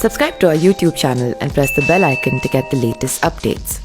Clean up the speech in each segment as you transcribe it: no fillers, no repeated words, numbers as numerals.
Subscribe to our YouTube channel and press the bell icon to get the latest updates.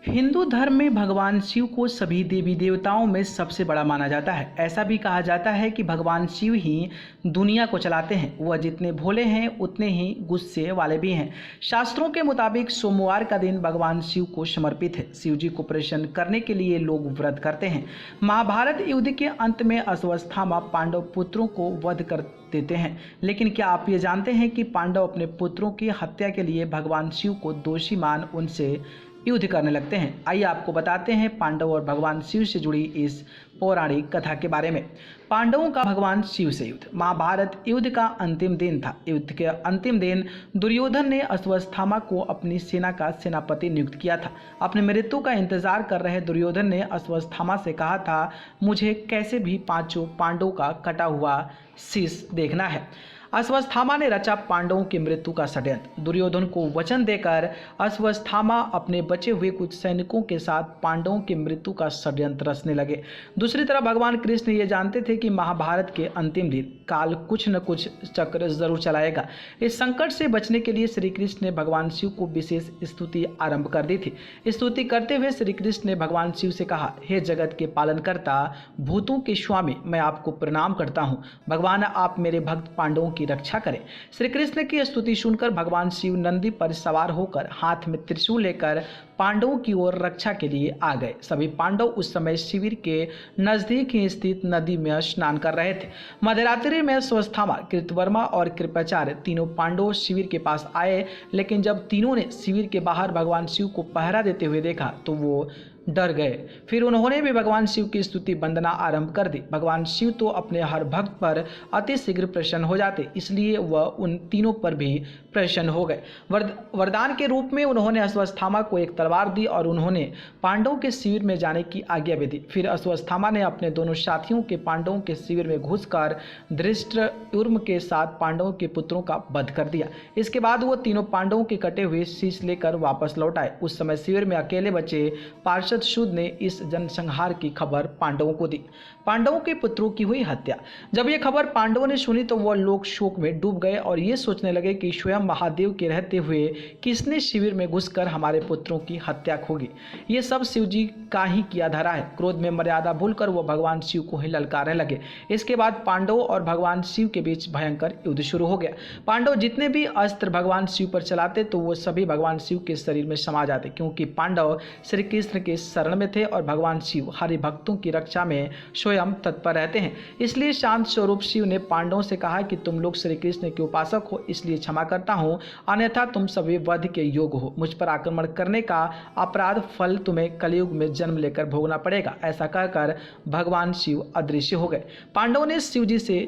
Hindu धर्म में भगवान शिव को सभी देवी देवताओं में सबसे बड़ा माना जाता है। ऐसा भी कहा जाता है कि भगवान शिव ही दुनिया को चलाते हैं। वह जितने भोले हैं उतने ही गुस्से वाले भी हैं। शास्त्रों के मुताबिक सोमवार का दिन भगवान शिव को समर्पित है। शिव जी को प्रसन्न करने के लिए लोग व्रत करते हैं। महाभारत युद्ध के अंत में अश्वत्थामा पांडव पुत्रों को वध कर देते हैं। लेकिन क्या आप ये जानते हैं कि पांडव अपने पुत्रों की हत्या के लिए भगवान शिव को दोषी मान उनसे युद्ध करने लगते हैं। आइए आपको बताते हैं पांडव और भगवान शिव से जुड़ी इस पौराणिक कथा के बारे में। पांडवों का भगवान शिव से युद्ध। महाभारत युद्ध का अंतिम दिन था। युद्ध के अंतिम दिन दुर्योधन ने अश्वत्थामा को अपनी सेना का सेनापति नियुक्त किया था। अपने मृत्यु का इंतजार कर रहे दुर्योधन ने अश्वत्थामा से कहा था, मुझे कैसे भी पांचों पांडवों का कटा हुआ शीश देखना है। अश्वत्थामा ने रचा पांडवों की मृत्यु का षड्यंत्र। दुर्योधन को वचन देकर अश्वत्थामा अपने बचे हुए कुछ सैनिकों के साथ पांडवों की मृत्यु का षड्यंत्र रचने लगे। दूसरी तरफ भगवान कृष्ण ये जानते थे कि महाभारत के अंतिम दिन काल कुछ न कुछ चक्र जरूर चलाएगा। इस संकट से बचने के लिए श्री कृष्ण ने भगवान शिव को विशेष स्तुति आरंभ कर दी थी। स्तुति करते हुए श्री कृष्ण ने भगवान शिव से कहा, हे जगत के पालनकर्ता, भूतों के स्वामी, मैं आपको प्रणाम करता हूँ। भगवान, आप मेरे भक्त पांडवों की रक्षा करें। श्री कृष्ण की स्तुति सुनकर भगवान शिव नंदी पर सवार होकर हाथ में त्रिशूल लेकर पांडवों की ओर रक्षा के लिए आ गए। सभी पांडव उस समय शिविर के नजदीक ही स्थित नदी में स्नान कर रहे थे। मध्यरात्रि में अश्वत्थामा, कृतवर्मा और कृपाचार्य तीनों पांडव शिविर के पास आए, लेकिन जब तीनों ने शिविर के बाहर भगवान शिव को पहरा देते हुए देखा तो वो डर गए। फिर उन्होंने भी भगवान शिव की स्तुति वंदना आरंभ कर दी। भगवान शिव तो अपने हर भक्त पर अति शीघ्र प्रसन्न हो जाते, इसलिए वह उन तीनों पर भी प्रसन्न हो गए। वरदान के रूप में उन्होंने अश्वत्थामा को एक तलवार दी और उन्होंने पांडवों के शिविर में जाने की आज्ञा भी दी। फिर अश्वत्थामा ने अपने दोनों साथियों के पांडवों के शिविर में घुसकर धृष्टद्युम्न के साथ पांडवों के पुत्रों का वध कर दिया। इसके बाद वो तीनों पांडवों के कटे हुए शीश लेकर वापस लौट आए। उस समय शिविर में अकेले बचे पार्षद शुद्ध ने इस जनसंहार की खबर पांडवों को दी। पांडवों के पुत्रों की हुई हत्या। जब यह खबर पांडवों ने सुनी तो वह लोग शोक में डूब गए और ये सोचने लगे कि स्वयं महादेव के रहते हुए किसने शिविर में घुसकर हमारे पुत्रों की हत्या होगी। ये सब शिव जी का ही किया धरा है। क्रोध में मर्यादा भूलकर वह भगवान शिव को ही ललकारने लगे। इसके बाद पांडवों और भगवान शिव के बीच भयंकर युद्ध शुरू हो गया। पांडव जितने भी अस्त्र भगवान शिव पर चलाते तो वो सभी भगवान शिव के शरीर में समा जाते, क्योंकि पांडव श्री कृष्ण के शरण में थे और भगवान शिव हरि भक्तों की रक्षा में स्वयं तत्पर रहते हैं। इसलिए शांत स्वरूप शिव ने पांडवों से कहा कि तुम लोग श्री कृष्ण के उपासक हो, इसलिए क्षमा करता हूँ, अन्यथा तुम सभी वध के योग्य हो। मुझ पर आक्रमण करने का अपराध फल तुम्हें कलयुग में जन्म लेकर भोगना पड़ेगा। ऐसा कहकर भगवान शिव अदृश्य हो गए। पांडवों ने शिव जी से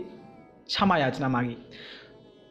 क्षमा याचना मांगी।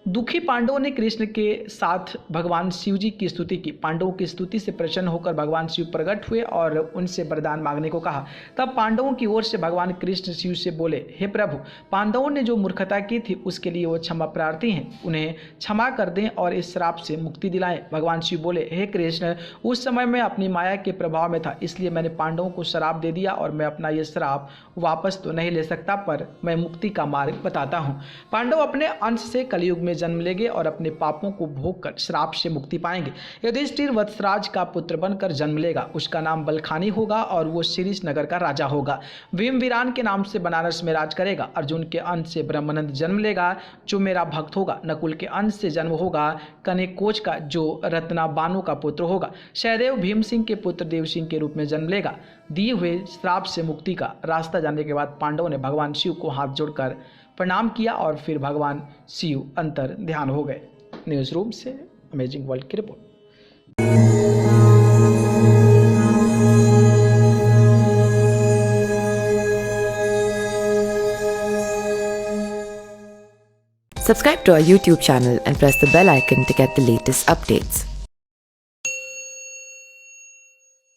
दुखी पांडवों ने कृष्ण के साथ भगवान शिव जी की स्तुति की। पांडवों की स्तुति से प्रसन्न होकर भगवान शिव प्रकट हुए और उनसे वरदान मांगने को कहा। तब पांडवों की ओर से भगवान कृष्ण शिव से बोले, हे प्रभु, पांडवों ने जो मूर्खता की थी उसके लिए वो क्षमा प्रार्थी हैं, उन्हें क्षमा कर दें और इस श्राप से मुक्ति दिलाएं। भगवान शिव बोले, हे कृष्ण, उस समय मैं अपनी माया के प्रभाव में था, इसलिए मैंने पांडवों को श्राप दे दिया और मैं अपना ये श्राप वापस तो नहीं ले सकता, पर मैं मुक्ति का मार्ग बताता हूँ। पांडव अपने अंश से कलयुग में जन्म लेंगे और अपने पापों को भोग कर श्राप से मुक्ति पाएंगे। युधिष्ठिर वत्सराज का पुत्र बनकर जन्म लेगा। उसका नाम बलखानी होगा और वो शिरीष नगर का राजा होगा। भीमवीरान के नाम से बनारस में राज करेगा। अर्जुन के अंश से ब्रह्मानंद जन्म लेगा, जो मेरा भक्त होगा। नकुल के अंश से जन्म होगा कनेकोच का, जो रत्ना बानो का पुत्र होगा। सहदेव भीम सिंह के पुत्र देव सिंह के रूप में जन्म लेगा। दिए हुए श्राप से मुक्ति का रास्ता जानने के बाद पांडवों ने भगवान शिव को हाथ जोड़कर प्रणाम किया और फिर भगवान शिव अंतर ध्यान हो गए। न्यूज़ रूम से अमेजिंग वर्ल्ड की report. Subscribe to our YouTube channel and press the bell icon to get the latest updates.